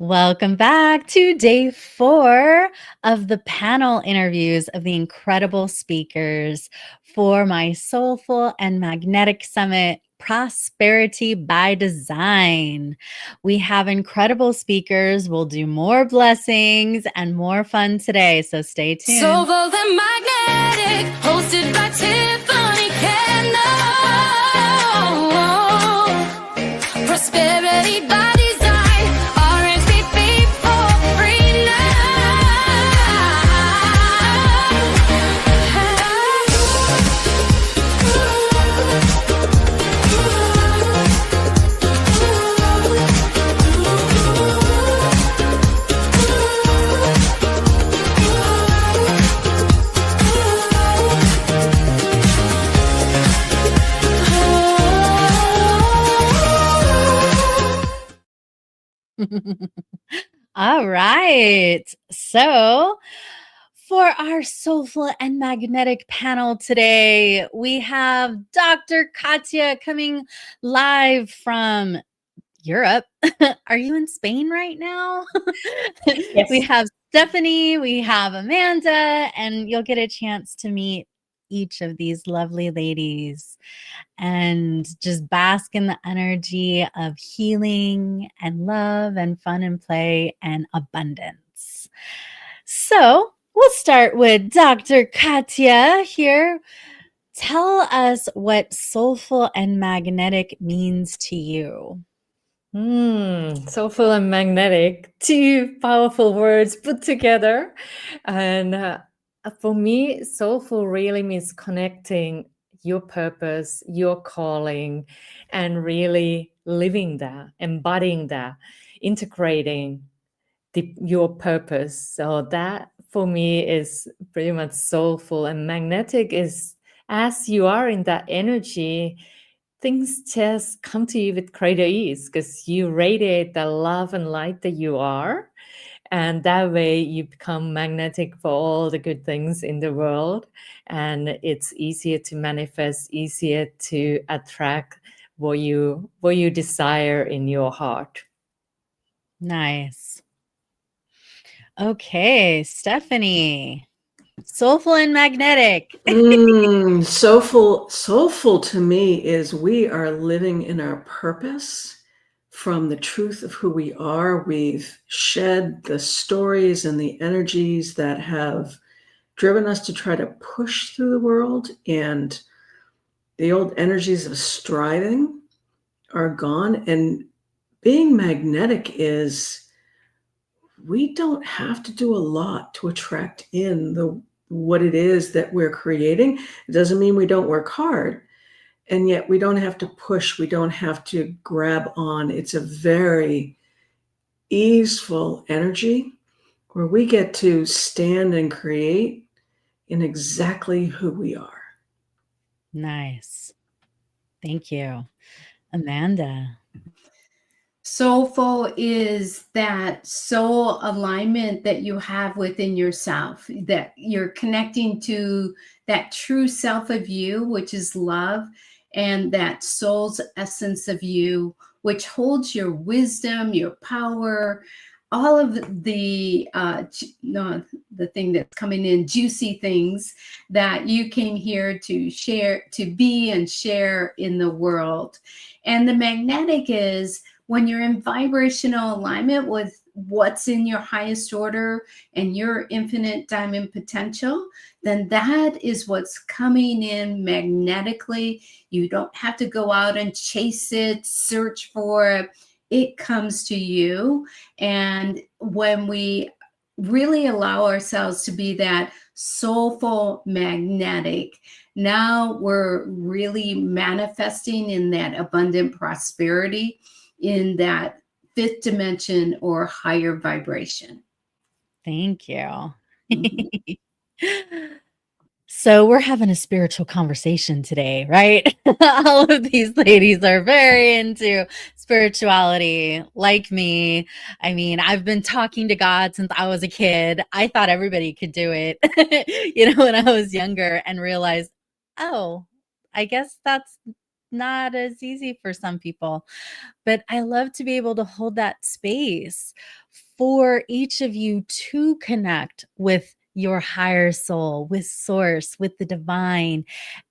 Welcome back to day 4 of the panel interviews of the incredible speakers for my Soulful and Magnetic Summit Prosperity by Design. We have incredible speakers. We'll do more blessings and more fun today, so stay tuned. Soulful and Magnetic, hosted by Tiffany Kendall. Prosperity by Design, RSVP for free All right. So, for our Soulful and Magnetic panel today, we have Dr. Katya coming live from Europe. Are you in Spain right now? Yes. We have Stephanie, we have Amanda, and you'll get a chance to meet each of these lovely ladies and just bask in the energy of healing and love and fun and play and abundance. So we'll start with Dr. Katya here. Tell us what soulful and magnetic means to you. Soulful and magnetic, two powerful words put together. And for me, soulful really means connecting your purpose, your calling, and really living that, embodying that, integrating your purpose. So that for me is pretty much soulful. And magnetic is as you are in that energy, things just come to you with greater ease because you radiate the love and light that you are. And that way you become magnetic for all the good things in the world. And it's easier to manifest, easier to attract what you desire in your heart. Nice. Okay, Stephanie. Soulful and magnetic. Soulful to me is we are living in our purpose from the truth of who we are. We've shed the stories and the energies that have driven us to try to push through the world, and the old energies of striving are gone. And being magnetic is we don't have to do a lot to attract in what it is that we're creating. It doesn't mean we don't work hard, and yet we don't have to push. We don't have to grab on. It's a very easeful energy where we get to stand and create in exactly who we are. Nice. Thank you. Amanda. Soulful is that soul alignment that you have within yourself, that you're connecting to that true self of you, which is love, and that soul's essence of you, which holds your wisdom, your power, all of the thing that's coming in, juicy things that you came here to share, to be and share in the world. And the magnetic is when you're in vibrational alignment with what's in your highest order and your infinite diamond potential, then that is what's coming in magnetically. You don't have to go out and chase it, search for it. It comes to you. And when we really allow ourselves to be that soulful magnetic, now we're really manifesting in that abundant prosperity, in that 5th dimension or higher vibration. Thank you. So we're having a spiritual conversation today, right? All of these ladies are very into spirituality, like me. I mean, I've been talking to God since I was a kid. I thought everybody could do it, when I was younger, and realized, oh, I guess that's not as easy for some people. But I love to be able to hold that space for each of you to connect with your higher soul, with source, with the divine.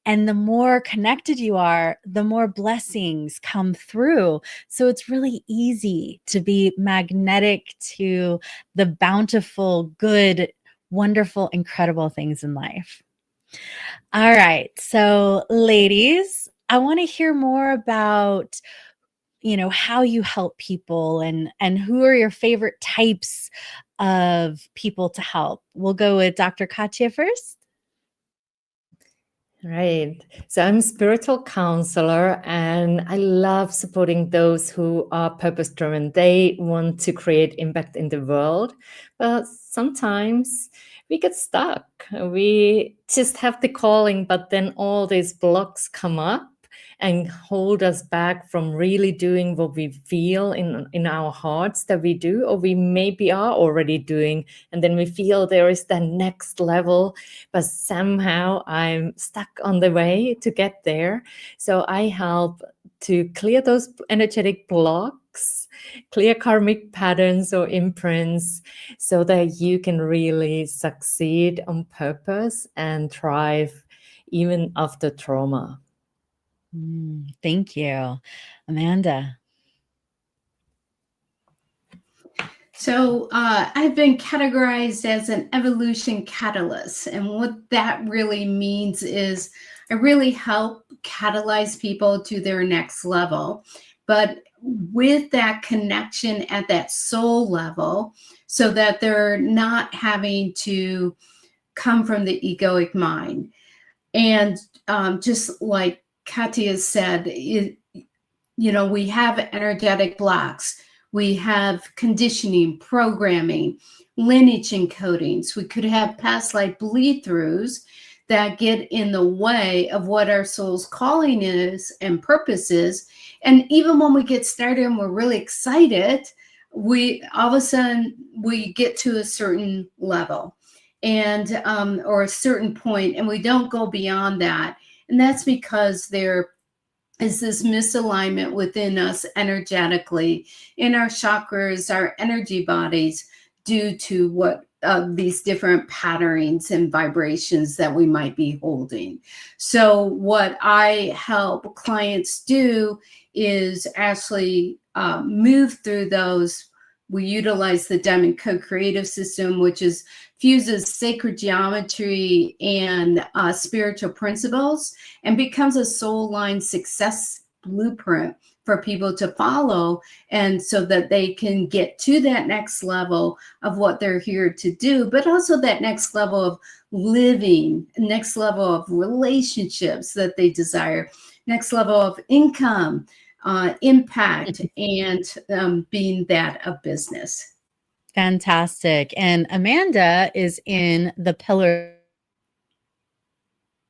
And the more connected you are, the more blessings come through. So it's really easy to be magnetic to the bountiful, good, wonderful, incredible things in life. All right. So, ladies, I want to hear more about how you help people and who are your favorite types of people to help. We'll go with Dr. Katya first. Right. So I'm a spiritual counselor and I love supporting those who are purpose driven. They want to create impact in the world, but sometimes we get stuck. We just have the calling, but then all these blocks come up and hold us back from really doing what we feel in our hearts that we do, or we maybe are already doing. And then we feel there is the next level, but somehow I'm stuck on the way to get there. So I help to clear those energetic blocks, clear karmic patterns or imprints, so that you can really succeed on purpose and thrive even after trauma. Thank you. Amanda. So I've been categorized as an evolution catalyst. And what that really means is I really help catalyze people to their next level. But with that connection at that soul level, so that they're not having to come from the egoic mind. And just like Katya said, we have energetic blocks. We have conditioning, programming, lineage encodings. We could have past life bleed-throughs that get in the way of what our soul's calling is and purpose is. And even when we get started and we're really excited, we all of a sudden we get to a certain level and or a certain point, and we don't go beyond that. And that's because there is this misalignment within us energetically, in our chakras, our energy bodies, due to what these different patterns and vibrations that we might be holding. So what I help clients do is actually move through those. We utilize the Diamond Co-Creative System, which fuses sacred geometry and spiritual principles and becomes a soul line success blueprint for people to follow, and so that they can get to that next level of what they're here to do, but also that next level of living, next level of relationships that they desire, next level of income, impact, and being that of business. Fantastic. And Amanda is in the pillar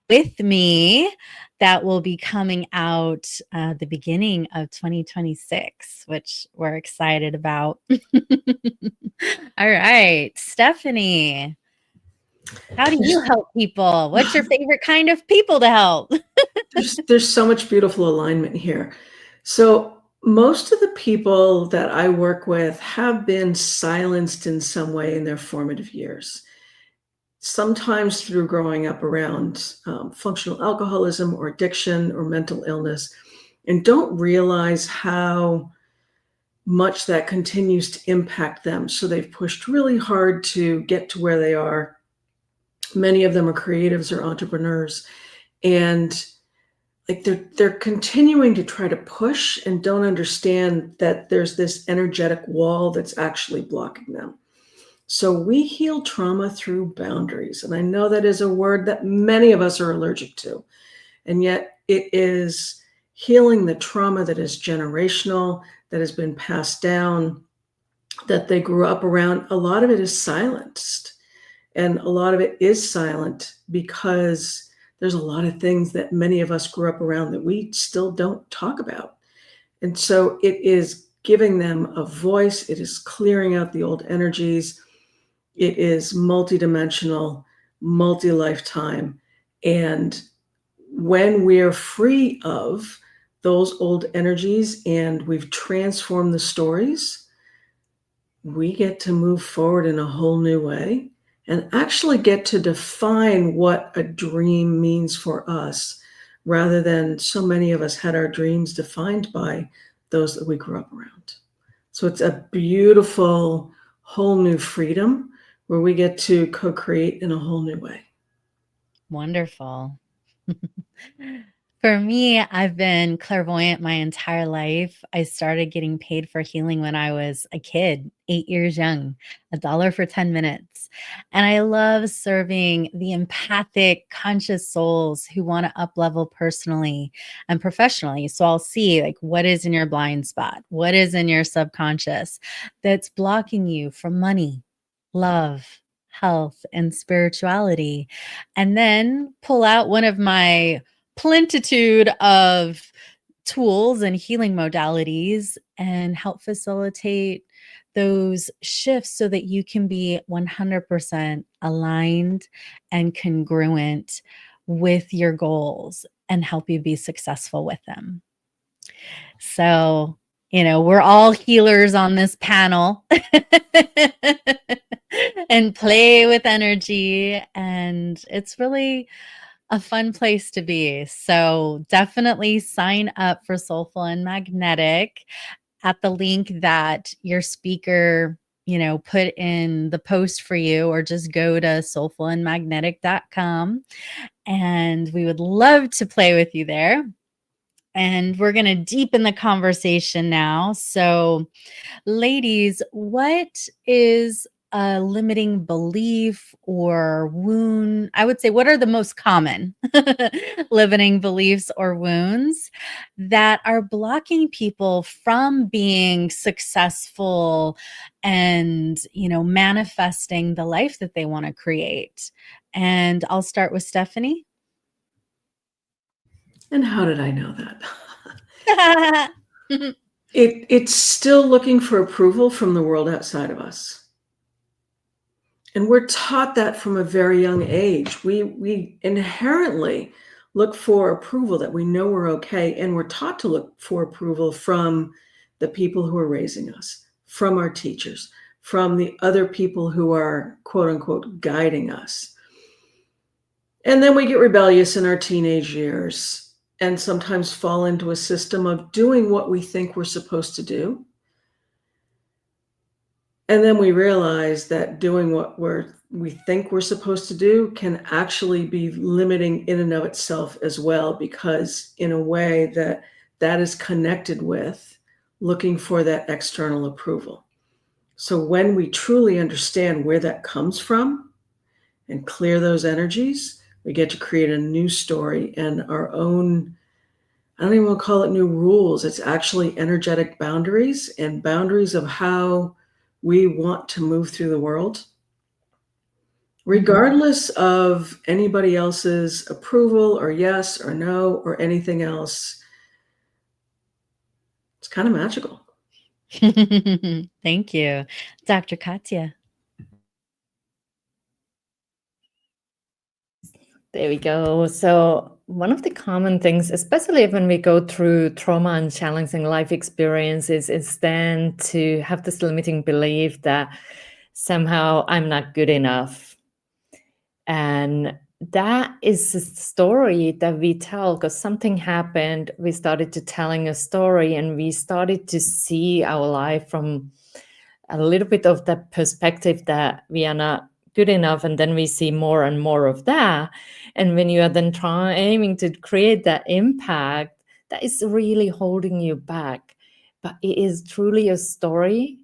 with me that will be coming out the beginning of 2026, which we're excited about. All right, Stephanie, how do you help people? What's your favorite kind of people to help? There's so much beautiful alignment here. So most of the people that I work with have been silenced in some way in their formative years, sometimes through growing up around functional alcoholism or addiction or mental illness, and don't realize how much that continues to impact them. So they've pushed really hard to get to where they are. Many of them are creatives or entrepreneurs, and like they're continuing to try to push and don't understand that there's this energetic wall that's actually blocking them. So we heal trauma through boundaries. And I know that is a word that many of us are allergic to. And yet it is healing the trauma that is generational, that has been passed down, that they grew up around. A lot of it is silenced. And a lot of it is silent because there's a lot of things that many of us grew up around that we still don't talk about. And so it is giving them a voice. It is clearing out the old energies. It is multidimensional, multi-lifetime. And when we're free of those old energies and we've transformed the stories, we get to move forward in a whole new way and actually get to define what a dream means for us, rather than so many of us had our dreams defined by those that we grew up around. So it's a beautiful, whole new freedom where we get to co-create in a whole new way. Wonderful. For me, I've been clairvoyant my entire life. I started getting paid for healing when I was a kid, 8 years young, $1 for 10 minutes. And I love serving the empathic, conscious souls who want to up level personally and professionally. So I'll see like what is in your blind spot, what is in your subconscious that's blocking you from money, love, health, and spirituality. And then pull out one of my plentitude of tools and healing modalities and help facilitate those shifts so that you can be 100% aligned and congruent with your goals and help you be successful with them. So, we're all healers on this panel and play with energy. And it's really a fun place to be. So definitely sign up for Soulful and Magnetic at the link that your speaker, put in the post for you, or just go to soulfulandmagnetic.com. And we would love to play with you there. And we're going to deepen the conversation now. So, ladies, what is a limiting belief or wound? I would say, what are the most common limiting beliefs or wounds that are blocking people from being successful and, manifesting the life that they want to create? And I'll start with Stephanie. And how did I know that? It's still looking for approval from the world outside of us. And we're taught that from a very young age. We inherently look for approval, that we know we're okay. And we're taught to look for approval from the people who are raising us, from our teachers, from the other people who are, quote unquote, guiding us. And then we get rebellious in our teenage years and sometimes fall into a system of doing what we think we're supposed to do. And then we realize that doing what we think we're supposed to do can actually be limiting in and of itself as well, because in a way that is connected with looking for that external approval. So when we truly understand where that comes from and clear those energies, we get to create a new story and our own, I don't even want to call it new rules. It's actually energetic boundaries and boundaries of how we want to move through the world, regardless of anybody else's approval or yes or no or anything else. It's kind of magical. Thank you. Dr. Katya. There we go. So one of the common things, especially when we go through trauma and challenging life experiences, is then to have this limiting belief that somehow I'm not good enough. And that is a story that we tell because something happened. We started to telling a story and we started to see our life from a little bit of that perspective that we are not good enough, and then we see more and more of that. And when you are then aiming to create that impact, that is really holding you back. But it is truly a story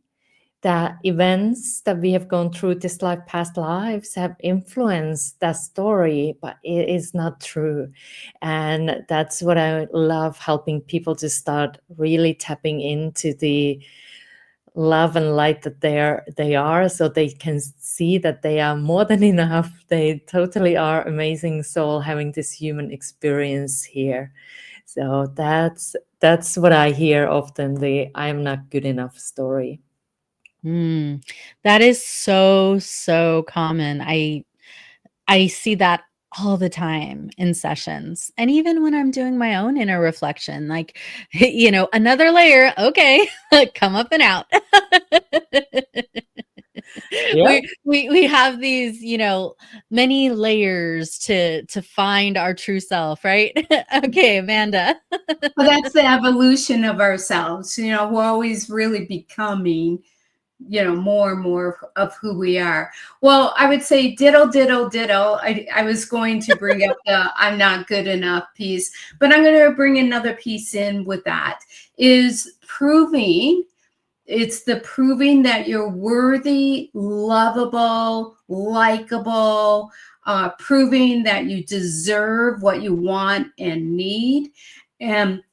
that events that we have gone through this life, past lives, have influenced that story, but it is not true. And that's what I love, helping people to start really tapping into the love and light that they are, so they can see that they are more than enough. They totally are amazing soul having this human experience here. So that's what I hear often, the I am not good enough story. That is so common. I see that all the time in sessions. And even when I'm doing my own inner reflection, like, another layer, okay, come up and out. Yeah. We have these, many layers to find our true self, right? Okay, Amanda. Well, that's the evolution of ourselves. We're always really becoming, more and more of who we are. Well, I would say diddle, diddle, diddle. I was going to bring up the I'm not good enough piece, but I'm going to bring another piece in with that is proving. It's the proving that you're worthy, lovable, likable, proving that you deserve what you want and need. And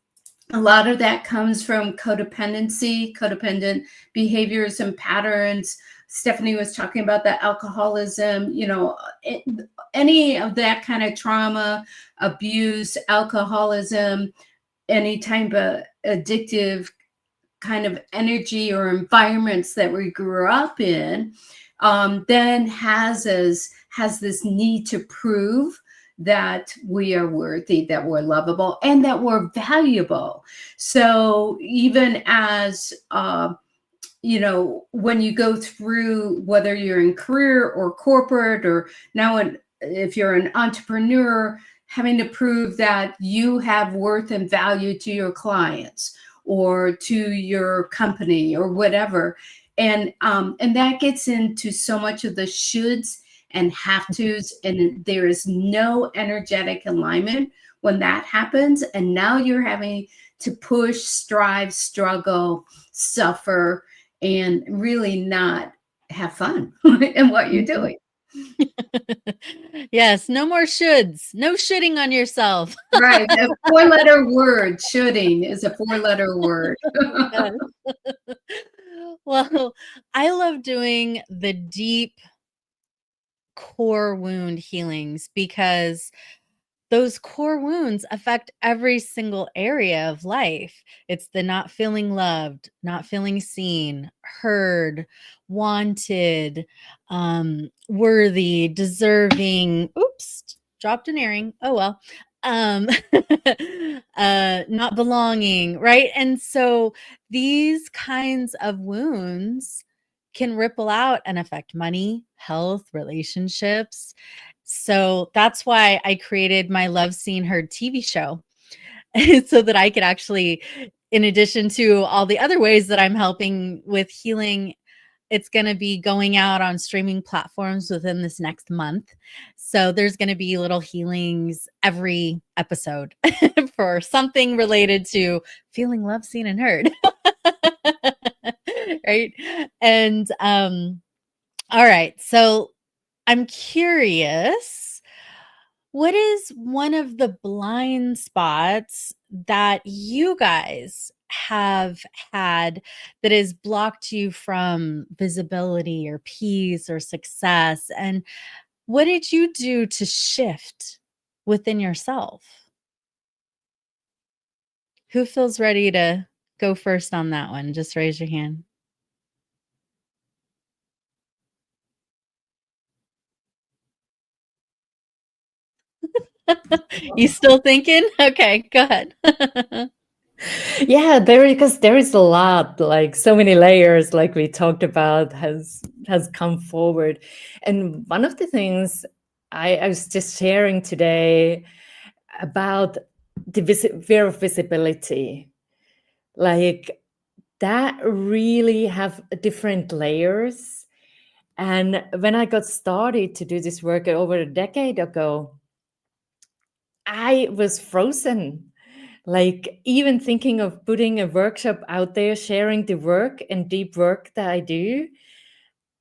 a lot of that comes from codependent behaviors and patterns. Stephanie was talking about the alcoholism, any of that kind of trauma, abuse, alcoholism, any type of addictive kind of energy or environments that we grew up in, then has this need to prove that we are worthy, that we're lovable, and that we're valuable. So even as when you go through, whether you're in career or corporate, or now if you're an entrepreneur, having to prove that you have worth and value to your clients or to your company or whatever. And that gets into so much of the shoulds and have tos, and there is no energetic alignment when that happens. And now you're having to push, strive, struggle, suffer, and really not have fun in what you're doing. Yes, no more shoulds. No shitting on yourself. Right. A 4-letter word, shoulding is a 4-letter word. Yes. Well, I love doing the deep core wound healings because those core wounds affect every single area of life. It's the not feeling loved, not feeling seen, heard, wanted, worthy, deserving. Oops, dropped an earring. Oh well. Not belonging, right? And so these kinds of wounds can ripple out and affect money, health, relationships. So that's why I created my Love Seen Heard TV show so that I could actually, in addition to all the other ways that I'm helping with healing, it's going to be going out on streaming platforms within this next month. So there's going to be little healings every episode for something related to feeling love, seen, and heard. Right. And all right. So I'm curious, what is one of the blind spots that you guys have had that has blocked you from visibility or peace or success? And what did you do to shift within yourself? Who feels ready to go first on that one? Just raise your hand. You still thinking? Okay, go ahead. Yeah, because there is a lot, like so many layers, like we talked about, has come forward. And one of the things I was just sharing today about the fear of visibility, like that really have different layers. And when I got started to do this work over a decade ago, I was frozen. Like even thinking of putting a workshop out there, sharing the work and deep work that I do,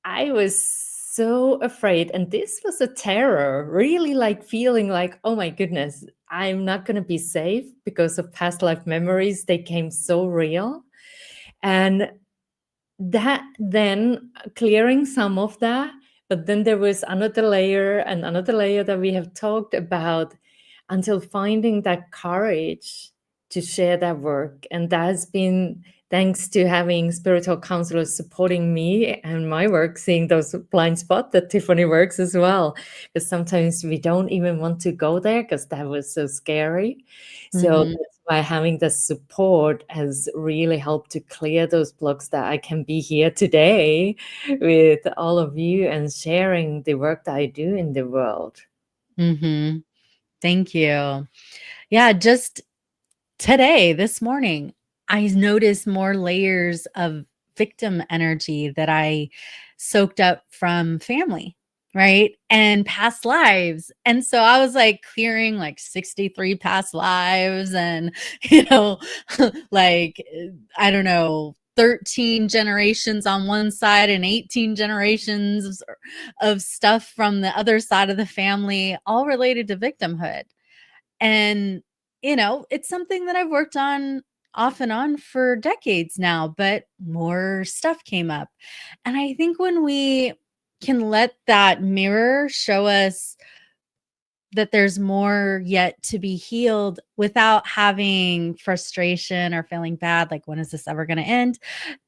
I was so afraid. And this was a terror, really like feeling like, oh my goodness, I'm not going to be safe because of past life memories. They came so real. And that then clearing some of that, but then there was another layer and another layer that we have talked about until finding that courage to share that work. And thanks to having spiritual counselors supporting me and my work, seeing those blind spots that Tiffany works as well. Because sometimes we don't even want to go there because that was so scary. So Mhm. that's why having the support has really helped to clear those blocks, that I can be here today with all of you and sharing the work that I do in the world. Mhm. Thank you. Yeah, just today, this morning, I noticed more layers of victim energy that I soaked up from family, right? And past lives. And so I was like clearing like 63 past lives and, you know, like, I don't know, 13 generations on one side and 18 generations of stuff from the other side of the family, all related to victimhood. And, you know, it's something that I've worked on off and on for decades now, but more stuff came up. And I think when we can let that mirror show us that there's more yet to be healed without having frustration or feeling bad, like, when is this ever going to end?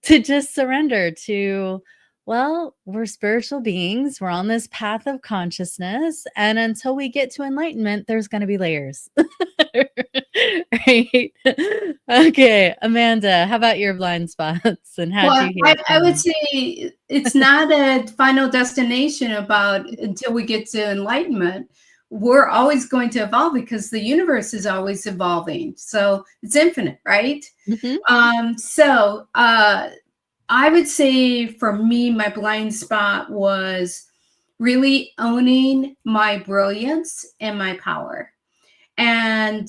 To just surrender to, well, we're spiritual beings. We're on this path of consciousness. And until we get to enlightenment, there's going to be layers. Right? Okay. Amanda, how about your blind spots and how'd Well, you heal I from would them? say it's not a final destination about until we get to enlightenment. We're always going to evolve because the universe is always evolving. So it's infinite, right? Mhm. I would say for me, my blind spot was really owning my brilliance and my power. And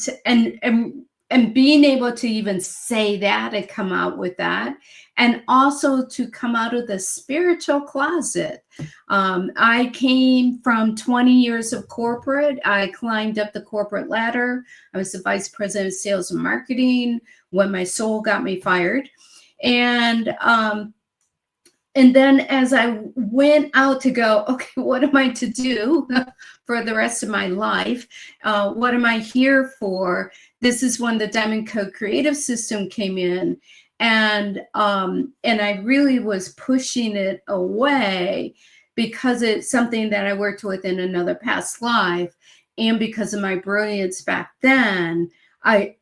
being able to even say that and come out with that, and also to come out of the spiritual closet. I came from 20 years of corporate. I climbed up the corporate ladder. I was the vice president of sales and marketing when my soul got me fired. And then as I went out to go, okay, what am I to do for the rest of my life? What am I here for? This is when the Diamond Code Creative System came in. And I really was pushing it away because it's something that I worked with in another past life. And because of my brilliance back then, I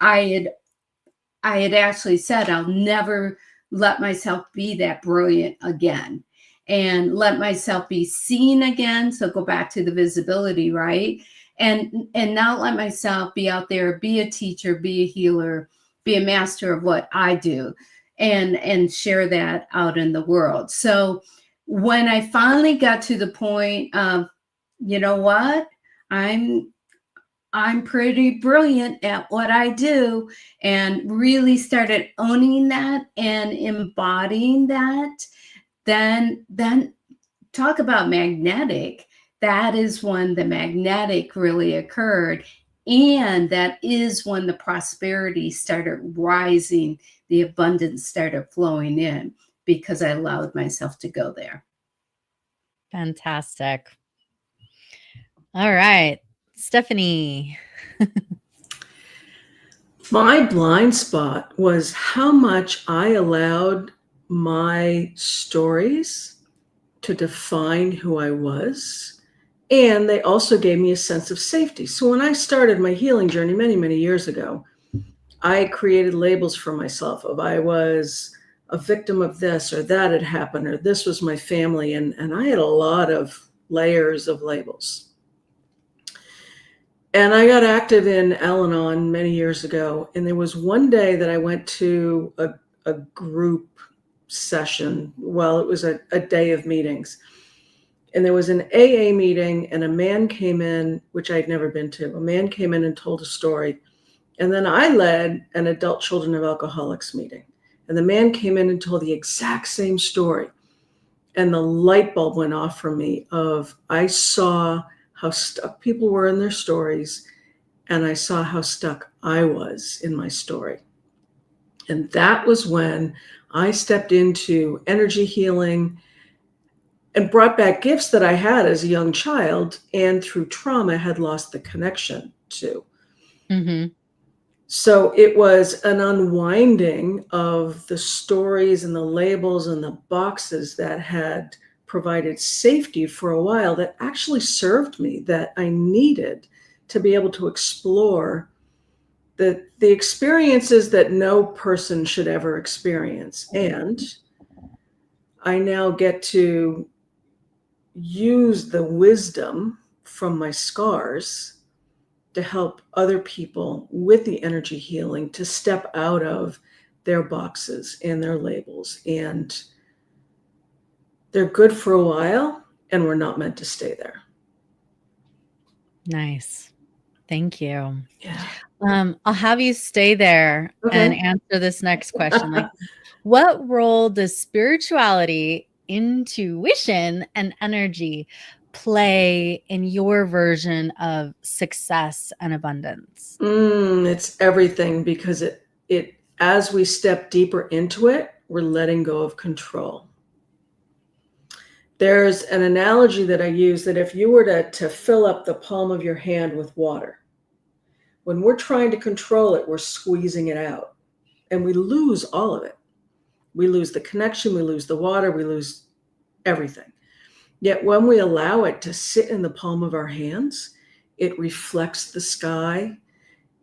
had actually said, I'll never let myself be that brilliant again and let myself be seen again. So go back to the visibility, right? And not let myself be out there, be a teacher, be a healer, be a master of what I do, and share that out in the world. So when I finally got to the point of, you know what, I'm pretty brilliant at what I do, and really started owning that and embodying that, then talk about magnetic. That is when the magnetic really occurred. And that is when the prosperity started rising, the abundance started flowing in, because I allowed myself to go there. Fantastic. All right. Stephanie. My blind spot was how much I allowed my stories to define who I was. And they also gave me a sense of safety. So when I started my healing journey many, many years ago, I created labels for myself of I was a victim of this, or that had happened, or this was my family. And I had a lot of layers of labels. And I got active in Al-Anon many years ago. And there was one day that I went to a group session. Well, it was a day of meetings. And there was an AA meeting, and a man came in, which I'd never been to. A man came in and told a story. And then I led an adult children of alcoholics meeting. And the man came in and told the exact same story. And the light bulb went off for me of I saw how stuck people were in their stories, and I saw how stuck I was in my story. And that was when I stepped into energy healing and brought back gifts that I had as a young child and through trauma had lost the connection to. Mm-hmm. So it was an unwinding of the stories and the labels and the boxes that had provided safety for a while that actually served me, that I needed to be able to explore the experiences that no person should ever experience. And I now get to use the wisdom from my scars to help other people with the energy healing to step out of their boxes and their labels. And they're good for a while, and we're not meant to stay there. Nice. Thank you. Yeah. I'll have you stay there and Okay. answer this next question. Like, what role does spirituality, intuition, and energy play in your version of success and abundance? It's everything, because it as we step deeper into it, we're letting go of control. There's an analogy that I use that if you were to fill up the palm of your hand with water, when we're trying to control it, we're squeezing it out, and we lose all of it. We lose the connection, we lose the water, we lose everything. Yet when we allow it to sit in the palm of our hands, it reflects the sky.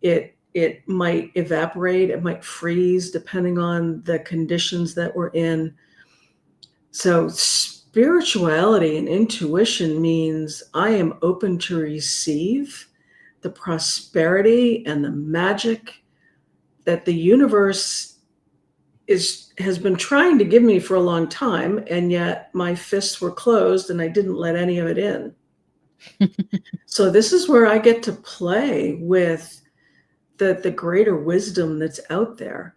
It might evaporate, it might freeze, depending on the conditions that we're in. So spirituality and intuition means I am open to receive the prosperity and the magic that the universe has been trying to give me for a long time, and yet my fists were closed and I didn't let any of it in. So this is where I get to play with the greater wisdom that's out there.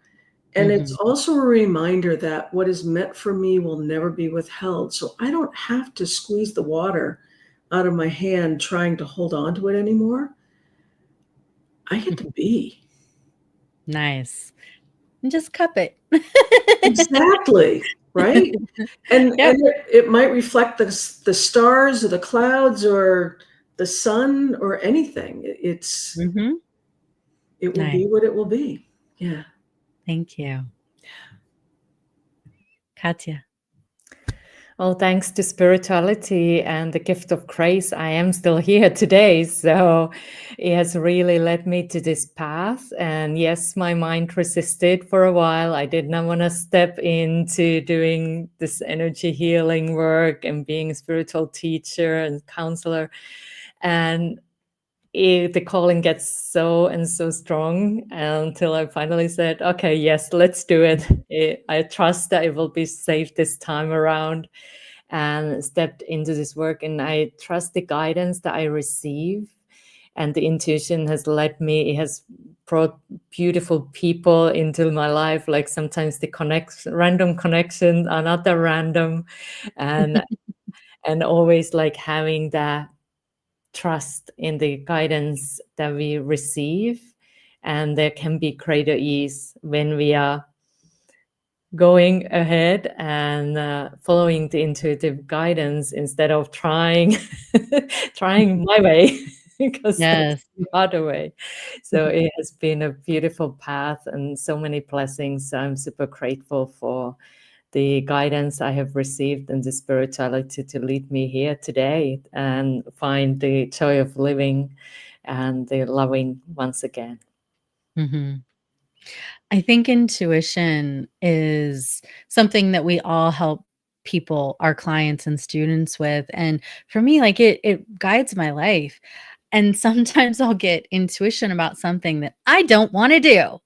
And it's also a reminder that what is meant for me will never be withheld. So I don't have to squeeze the water out of my hand trying to hold on to it anymore. I get to be. Nice. And just cup it. Exactly. Right? And Yep. it might reflect the stars or the clouds or the sun or anything. Mhm. It will Nice. be what it will be. Yeah. Thank you. Katya. Well, thanks to spirituality and the gift of grace, I am still here today. So it has really led me to this path. And yes, my mind resisted for a while. I did not want to step into doing this energy healing work and being a spiritual teacher and counselor. And the calling gets so and so strong until I finally said, okay, yes, let's do it. I trust that it will be safe this time around, and stepped into this work. And I trust the guidance that I receive, and the intuition has led me. It has brought beautiful people into my life. Like sometimes the random connections are not that random, and always like having that trust in the guidance that we receive. And there can be greater ease when we are going ahead and following the intuitive guidance instead of trying my way, because there's Yes. the other way. So it has been a beautiful path and so many blessings. I'm super grateful for the guidance I have received and the spirituality to lead me here today and find the joy of living and the loving once again. I think intuition is something that we all help people, our clients and students with. And for me, like it guides my life. And sometimes I'll get intuition about something that I don't want to do.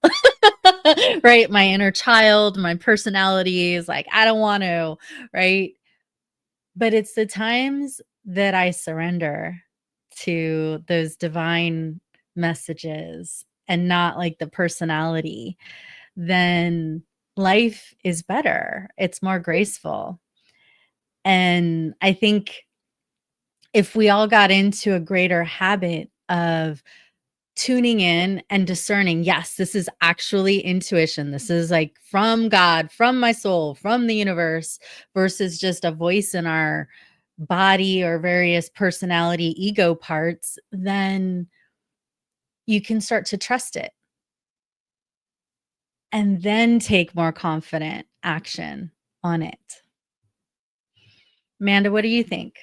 Right? My inner child, my personality is like, I don't want to, right? But it's the times that I surrender to those divine messages and not like the personality, then life is better. It's more graceful. And I think if we all got into a greater habit of tuning in and discerning, yes, this is actually intuition. This is like from God, from my soul, from the universe, versus just a voice in our body or various personality ego parts, then you can start to trust it. and then take more confident action on it. Amanda, what do you think?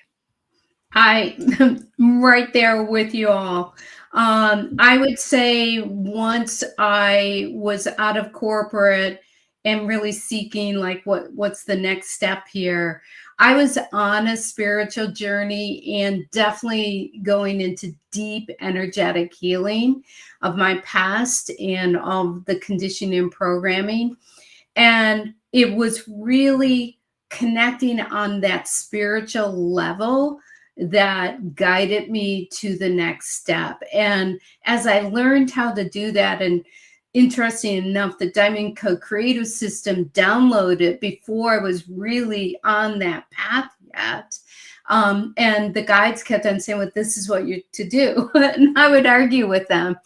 I'm right there with you all. I would say once I was out of corporate and really seeking like what's the next step here, I was on a spiritual journey and definitely going into deep energetic healing of my past and all the conditioning and programming. And it was really connecting on that spiritual level that guided me to the next step. And as I learned how to do that, and interesting enough, the Diamond Code Creative System downloaded before I was really on that path yet. And the guides kept on saying, well, this is what you're to do. And I would argue with them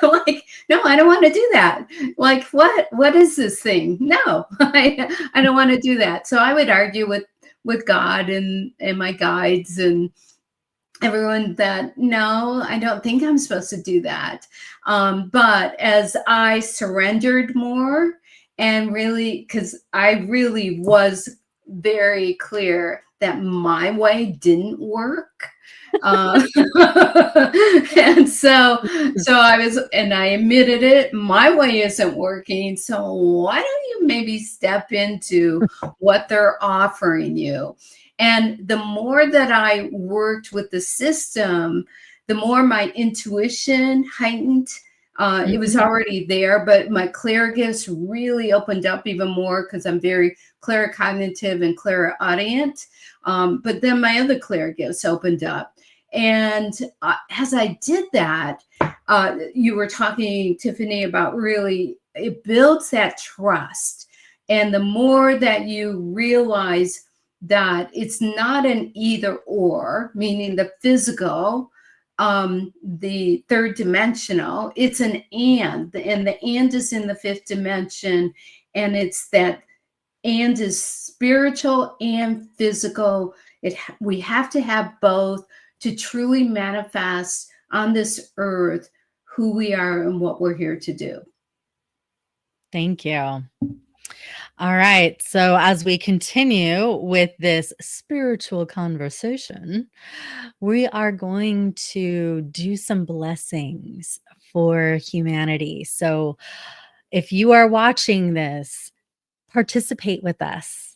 like, no, I don't want to do that. Like, what is this thing? No, I don't want to do that. So I would argue with God and my guides and everyone that, no, I don't think I'm supposed to do that. But as I surrendered more and really, because I really was very clear that my way didn't work. And so I was, and I admitted it, my way isn't working. So why don't you maybe step into what they're offering you? And the more that I worked with the system, the more my intuition heightened. It was already there, but my clairgifts really opened up even more because I'm very claircognitive and clairaudient. But then my other clairgifts opened up. And as I did that, you were talking, Tiffany, about really, it builds that trust. And the more that you realize that it's not an either or, meaning the physical, the third dimensional, it's an and the and is in the fifth dimension, and it's that and is spiritual and physical. We have to have both to truly manifest on this earth who we are and what we're here to do. Thank you. All right. So, as we continue with this spiritual conversation, we are going to do some blessings for humanity. So, if you are watching this, participate with us.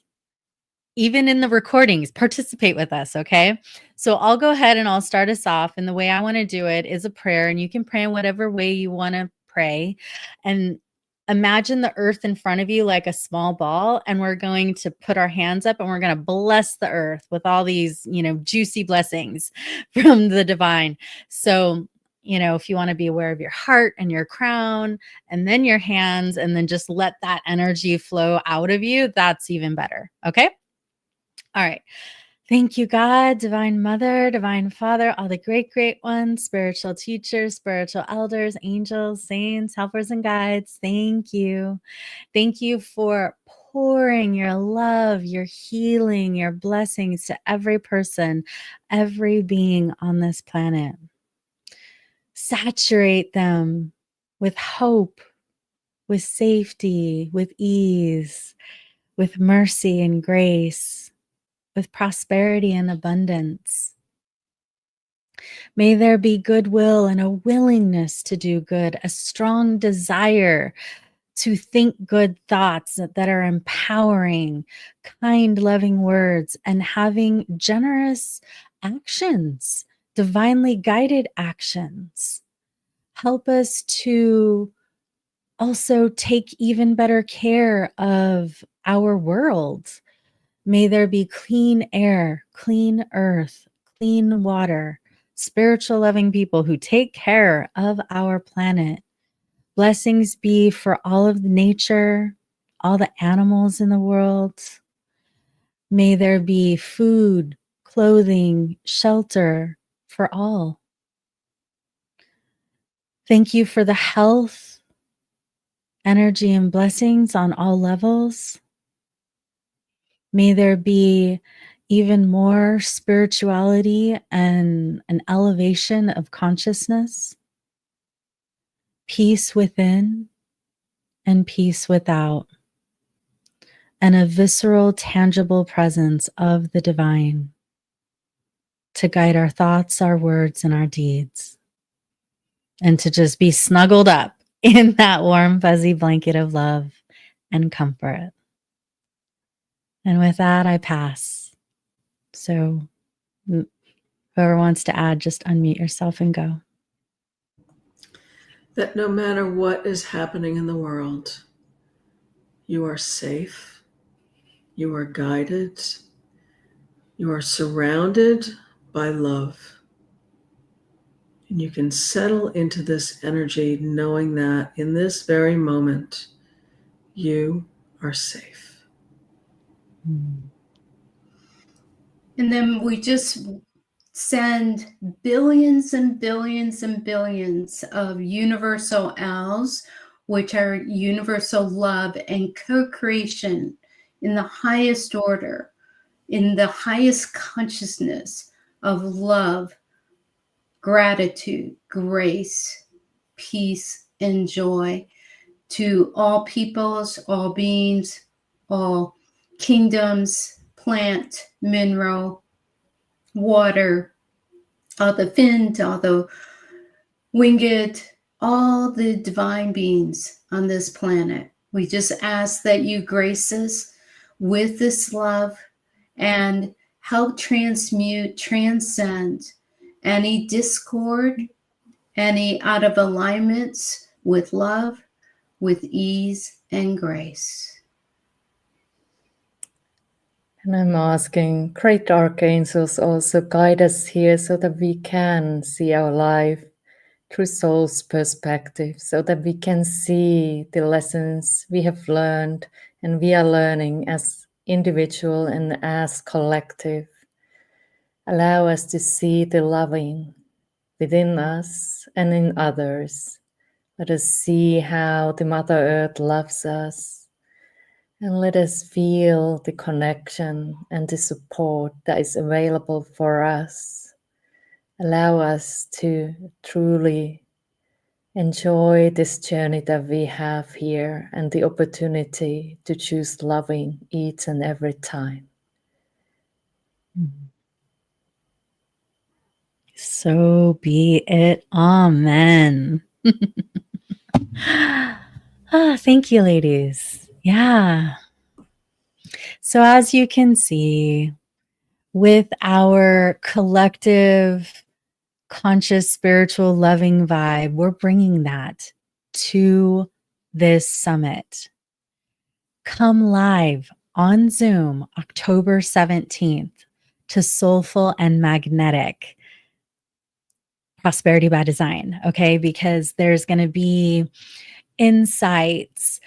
Even in the recordings, participate with us. Okay. So, I'll go ahead and I'll start us off. And the way I want to do it is a prayer, and you can pray in whatever way you want to pray. And imagine the earth in front of you like a small ball, and we're going to put our hands up and we're going to bless the earth with all these, juicy blessings from the divine. So, if you want to be aware of your heart and your crown and then your hands, and then just let that energy flow out of you, that's even better. Okay. All right. Thank you, God, Divine Mother, Divine Father, all the great, great ones, spiritual teachers, spiritual elders, angels, saints, helpers, and guides. Thank you. Thank you for pouring your love, your healing, your blessings to every person, every being on this planet. Saturate them with hope, with safety, with ease, with mercy and grace, with prosperity and abundance. May there be goodwill and a willingness to do good, a strong desire to think good thoughts that are empowering, kind, loving words, and having generous actions, divinely guided actions. Help us to also take even better care of our world. May there be clean air, clean earth, clean water, spiritual loving people who take care of our planet. Blessings be for all of the nature, all the animals in the world. May there be food, clothing, shelter for all. Thank you for the health, energy, and blessings on all levels. May there be even more spirituality and an elevation of consciousness, peace within, and peace without, and a visceral, tangible presence of the divine to guide our thoughts, our words, and our deeds, and to just be snuggled up in that warm, fuzzy blanket of love and comfort. And with that, I pass. So whoever wants to add, just unmute yourself and go. That no matter what is happening in the world, you are safe, you are guided, you are surrounded by love. And you can settle into this energy knowing that in this very moment, you are safe. And then we just send billions and billions and billions of universal L's, which are universal love and co-creation in the highest order, in the highest consciousness of love, gratitude, grace, peace, and joy to all peoples, all beings, all kingdoms, plant, mineral, water, all the finned, all the winged, all the divine beings on this planet. We just ask that you grace us with this love and help transmute, transcend any discord, any out of alignments with love, with ease and grace. And I'm asking great archangels also guide us here so that we can see our life through soul's perspective, so that we can see the lessons we have learned and we are learning as individual and as collective. Allow us to see the loving within us and in others. Let us see how the Mother Earth loves us. And let us feel the connection and the support that is available for us. Allow us to truly enjoy this journey that we have here and the opportunity to choose loving each and every time. So be it. Amen. Thank you, ladies. Yeah. So as you can see, with our collective, conscious, spiritual, loving vibe, we're bringing that to this summit. Come live on Zoom, October 17th, to Soulful and Magnetic Prosperity by Design, okay? Because there's going to be insights,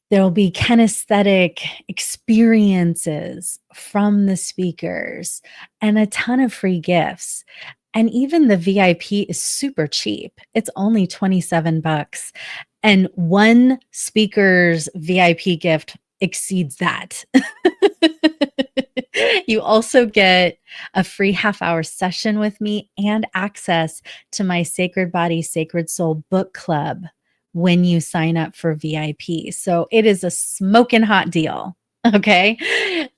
there'll be kinesthetic experiences from the speakers and a ton of free gifts. And even the VIP is super cheap. It's only $27. And one speaker's VIP gift exceeds that. You also get a free half-hour session with me and access to my Sacred Body, Sacred Soul book club when you sign up for VIP. So it is a smoking hot deal. Okay.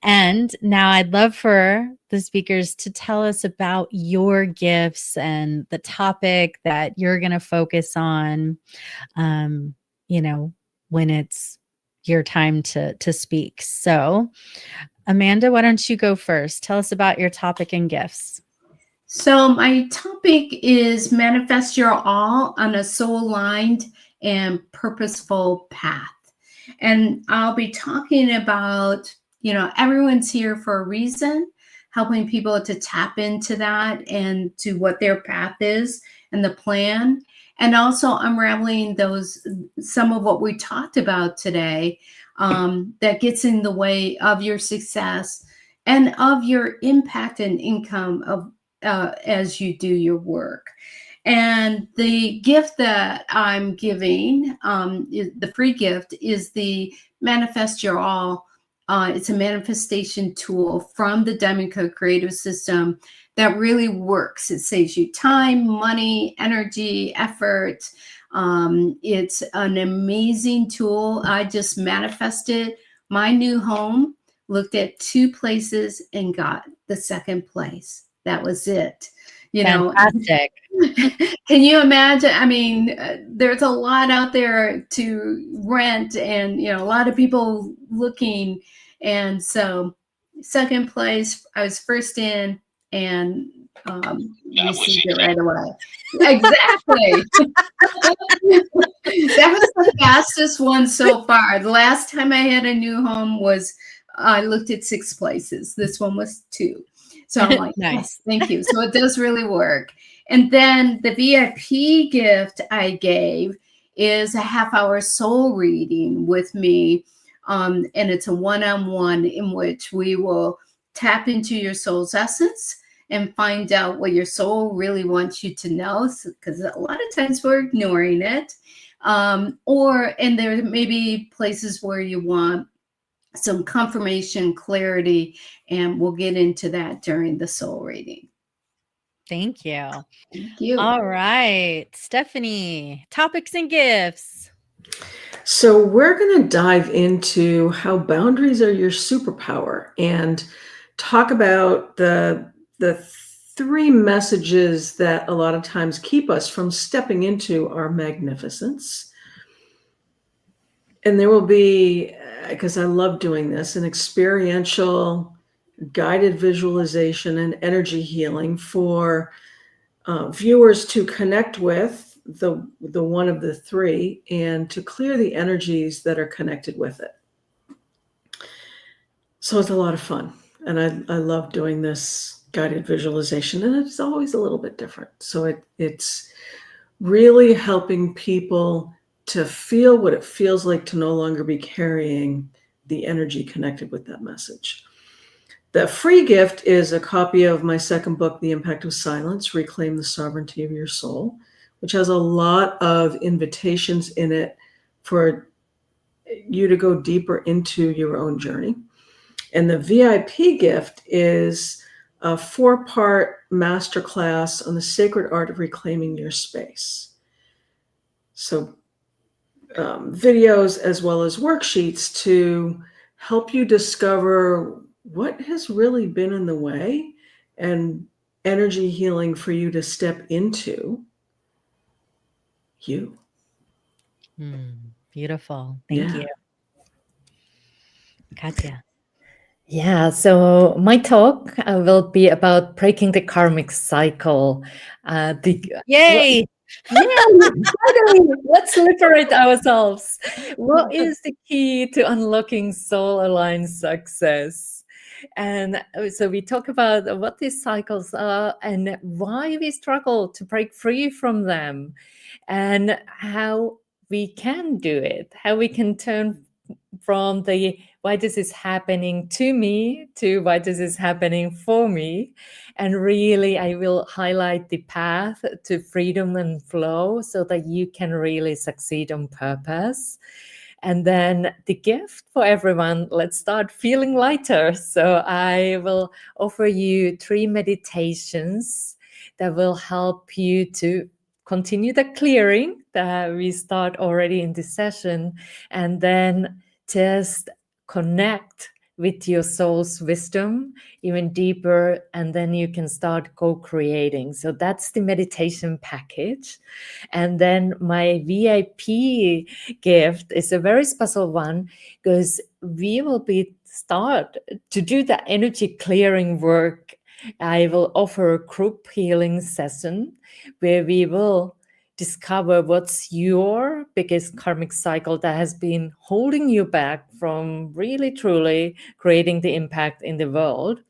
And now I'd love for the speakers to tell us about your gifts and the topic that you're going to focus on, when it's your time to speak. So Amanda, why don't you go first? Tell us about your topic and gifts. So my topic is manifest your all on a soul-aligned and purposeful path. And I'll be talking about, everyone's here for a reason, helping people to tap into that and to what their path is and the plan. And also unraveling some of what we talked about today that gets in the way of your success and of your impact and income as you do your work. And the gift that I'm giving, the free gift, is the Manifest Your All. It's a manifestation tool from the Diamond Code Creative System that really works. It saves you time, money, energy, effort. It's an amazing tool. I just manifested my new home, looked at 2 places and got the second place. That was it. You know, Fantastic. can you imagine? I mean, there's a lot out there to rent, and a lot of people looking. And so, second place, I was first in, and received it right away. Exactly. That was the fastest one so far. The last time I had a new home was I looked at 6 places. This one was 2. So I'm like, Nice. yes, thank you. So it does really work. And then the VIP gift I gave is a half-hour soul reading with me. And it's a one-on-one in which we will tap into your soul's essence and find out what your soul really wants you to know, because a lot of times we're ignoring it. And there may be places where you want some confirmation, clarity, and we'll get into that during the soul reading. Thank you. Thank you. All right, Stephanie, topics and gifts. So we're going to dive into how boundaries are your superpower and talk about the 3 messages that a lot of times keep us from stepping into our magnificence. And there will be, because I love doing this, an experiential guided visualization and energy healing for viewers to connect with the one of the 3 and to clear the energies that are connected with it. So it's a lot of fun. And I love doing this guided visualization, and it's always a little bit different. So it's really helping people to feel what it feels like to no longer be carrying the energy connected with that message. The free gift is a copy of my second book, The Impact of Silence, Reclaim the Sovereignty of Your Soul, which has a lot of invitations in it for you to go deeper into your own journey. And the VIP gift is a 4-part masterclass on the sacred art of reclaiming your space. So videos as well as worksheets to help you discover what has really been in the way and energy healing for you to step into you. Beautiful. Thank you. Katya. Yeah, so my talk will be about breaking the karmic cycle. Yay! Finally, let's liberate ourselves. What is the key to unlocking soul aligned success? And so we talk about what these cycles are and why we struggle to break free from them, and how we can do it, how we can turn from the why this is happening to me to why this is happening for me. And really, I will highlight the path to freedom and flow so that you can really succeed on purpose. And then the gift for everyone, let's start feeling lighter. So I will offer you 3 meditations that will help you to continue the clearing that we start already in this session, and then just connect with your soul's wisdom even deeper, and then you can start co-creating. So that's the meditation package. And then my VIP gift is a very special one, because we will start to do the energy clearing work. I will offer a group healing session where we will discover what's your biggest karmic cycle that has been holding you back from really truly creating the impact in the world.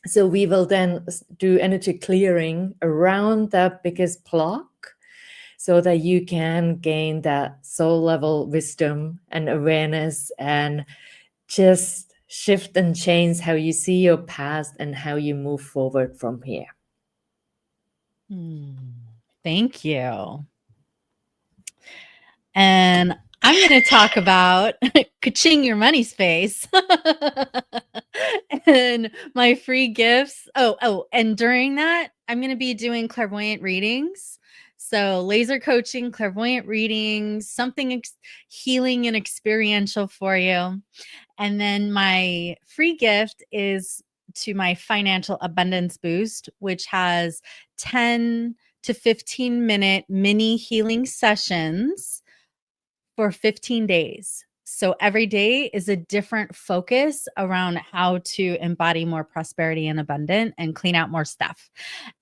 So we will then do energy clearing around that biggest block so that you can gain that soul level wisdom and awareness and just shift and change how you see your past and how you move forward from here. Thank you. And I'm going to talk about ka-ching your money space and my free gifts. Oh, and during that, I'm going to be doing clairvoyant readings. So laser coaching, clairvoyant readings, something healing and experiential for you. And then my free gift is to my financial abundance boost, which has 10 to 15-minute mini healing sessions for 15 days. So every day is a different focus around how to embody more prosperity and abundance and clean out more stuff.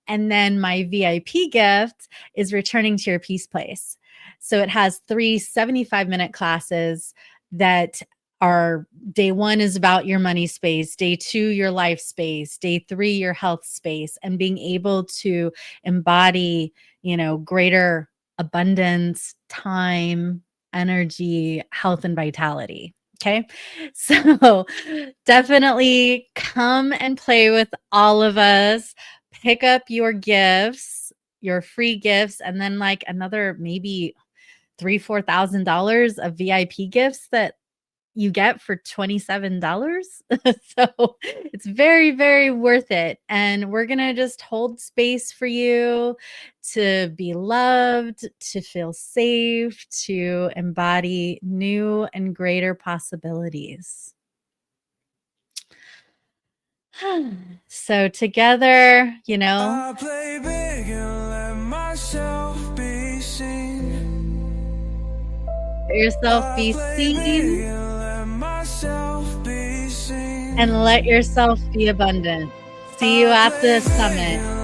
And then my VIP gift is returning to your peace place. So it has 3 75-minute classes that are day 1 is about your money space, day 2 your life space, day 3 your health space, and being able to embody, greater abundance, time, energy, health, and vitality. Okay. So definitely come and play with all of us. Pick up your gifts, your free gifts, and then like another maybe $3,000-$4,000 of VIP gifts that you get for $27. So it's very, very worth it. And we're going to just hold space for you to be loved, to feel safe, to embody new and greater possibilities. So together, I play big and let myself be seen. let yourself be seen and let yourself be abundant. See you at the summit.